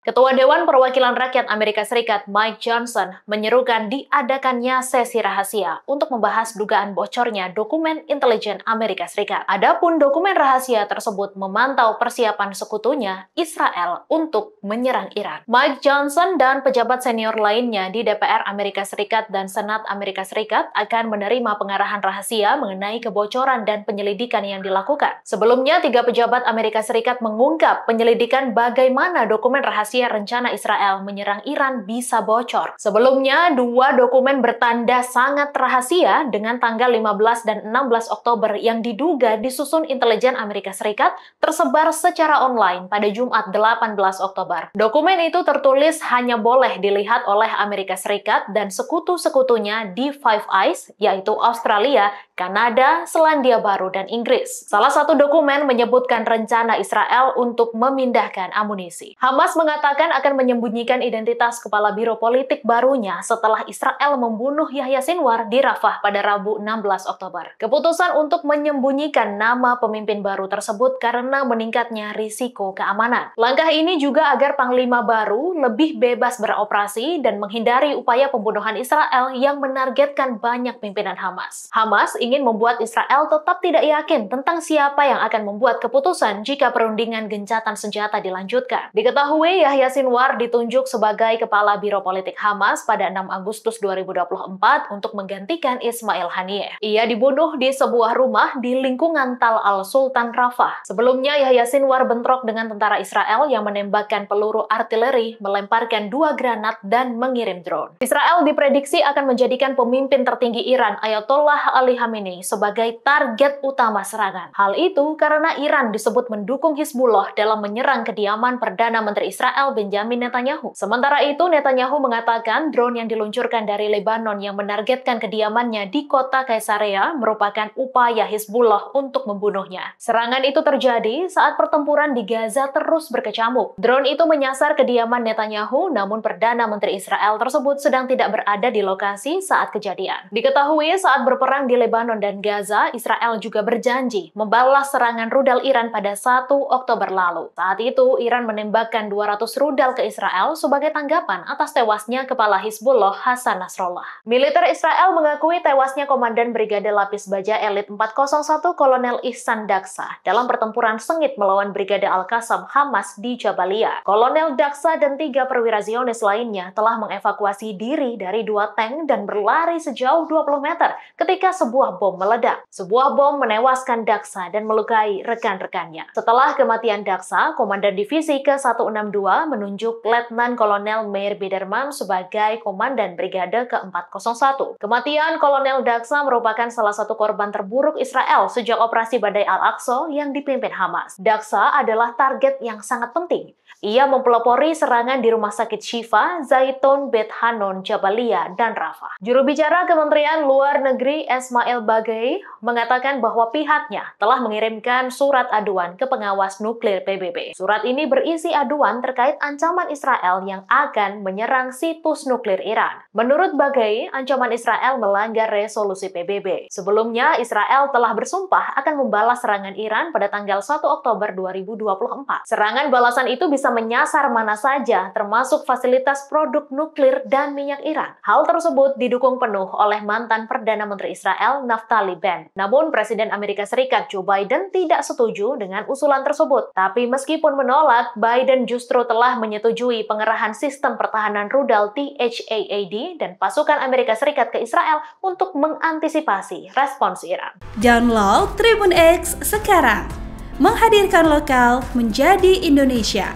Ketua Dewan Perwakilan Rakyat Amerika Serikat Mike Johnson menyerukan diadakannya sesi rahasia untuk membahas dugaan bocornya dokumen intelijen Amerika Serikat. Adapun dokumen rahasia tersebut memantau persiapan sekutunya Israel untuk menyerang Iran. Mike Johnson dan pejabat senior lainnya di DPR Amerika Serikat dan Senat Amerika Serikat akan menerima pengarahan rahasia mengenai kebocoran dan penyelidikan yang dilakukan. Sebelumnya, 3 pejabat Amerika Serikat mengungkap penyelidikan bagaimana dokumen rahasia rencana Israel menyerang Iran bisa bocor. Sebelumnya, 2 dokumen bertanda sangat rahasia dengan tanggal 15 dan 16 Oktober yang diduga disusun intelijen Amerika Serikat tersebar secara online pada Jumat 18 Oktober. Dokumen itu tertulis hanya boleh dilihat oleh Amerika Serikat dan sekutu-sekutunya di Five Eyes, yaitu Australia, Kanada, Selandia Baru, dan Inggris. Salah satu dokumen menyebutkan rencana Israel untuk memindahkan amunisi. Hamas mengatakan akan menyembunyikan identitas kepala biro politik barunya setelah Israel membunuh Yahya Sinwar di Rafah pada Rabu 16 Oktober. Keputusan untuk menyembunyikan nama pemimpin baru tersebut karena meningkatnya risiko keamanan. Langkah ini juga agar panglima baru lebih bebas beroperasi dan menghindari upaya pembunuhan Israel yang menargetkan banyak pimpinan Hamas. Hamas ingin membuat Israel tetap tidak yakin tentang siapa yang akan membuat keputusan jika perundingan gencatan senjata dilanjutkan. Diketahui Yahya Sinwar ditunjuk sebagai kepala biro politik Hamas pada 6 Agustus 2024 untuk menggantikan Ismail Haniyeh. Ia dibunuh di sebuah rumah di lingkungan Tal Al-Sultan Rafah. Sebelumnya, Yahya Sinwar bentrok dengan tentara Israel yang menembakkan peluru artileri, melemparkan 2 granat, dan mengirim drone. Israel diprediksi akan menjadikan pemimpin tertinggi Iran, Ayatollah Ali Khamenei, sebagai target utama serangan. Hal itu karena Iran disebut mendukung Hizbullah dalam menyerang kediaman Perdana Menteri Israel Benjamin Netanyahu. Sementara itu, Netanyahu mengatakan drone yang diluncurkan dari Lebanon yang menargetkan kediamannya di kota Kaisarea merupakan upaya Hizbullah untuk membunuhnya. Serangan itu terjadi saat pertempuran di Gaza terus berkecamuk. Drone itu menyasar kediaman Netanyahu, namun Perdana Menteri Israel tersebut sedang tidak berada di lokasi saat kejadian. Diketahui saat berperang di Lebanon dan Gaza, Israel juga berjanji membalas serangan rudal Iran pada 1 Oktober lalu. Saat itu, Iran menembakkan 200 rudal ke Israel sebagai tanggapan atas tewasnya kepala Hizbullah Hasan Nasrallah. Militer Israel mengakui tewasnya Komandan Brigade Lapis Baja Elit 401 Kolonel Ihsan Daksa dalam pertempuran sengit melawan Brigade Al-Qassam Hamas di Jabalia. Kolonel Daksa dan 3 perwira Zionis lainnya telah mengevakuasi diri dari 2 tank dan berlari sejauh 20 meter ketika sebuah bom meledak. Sebuah bom menewaskan Daksa dan melukai rekan-rekannya. Setelah kematian Daksa, Komandan Divisi ke-162 menunjuk Letnan Kolonel Meir Biderman sebagai Komandan Brigade ke-401. Kematian Kolonel Daksa merupakan salah satu korban terburuk Israel sejak operasi Badai Al-Aqsa yang dipimpin Hamas. Daksa adalah target yang sangat penting. Ia mempelopori serangan di Rumah Sakit Shifa, Zaitun, Beit Hanon, Jabalia, dan Rafah. Juru bicara Kementerian Luar Negeri Ismail Baghaei mengatakan bahwa pihaknya telah mengirimkan surat aduan ke pengawas nuklir PBB. Surat ini berisi aduan terkait ancaman Israel yang akan menyerang situs nuklir Iran. Menurut Baghaei, ancaman Israel melanggar resolusi PBB. Sebelumnya, Israel telah bersumpah akan membalas serangan Iran pada tanggal 1 Oktober 2024. Serangan balasan itu bisa menyasar mana saja, termasuk fasilitas produk nuklir dan minyak Iran. Hal tersebut didukung penuh oleh mantan Perdana Menteri Israel Naftali Bennett. Namun, Presiden Amerika Serikat Joe Biden tidak setuju dengan usulan tersebut. Tapi meskipun menolak, Biden justru telah menyetujui pengerahan sistem pertahanan rudal THAAD dan pasukan Amerika Serikat ke Israel untuk mengantisipasi respons Iran. Download Tribun X sekarang, menghadirkan lokal menjadi Indonesia.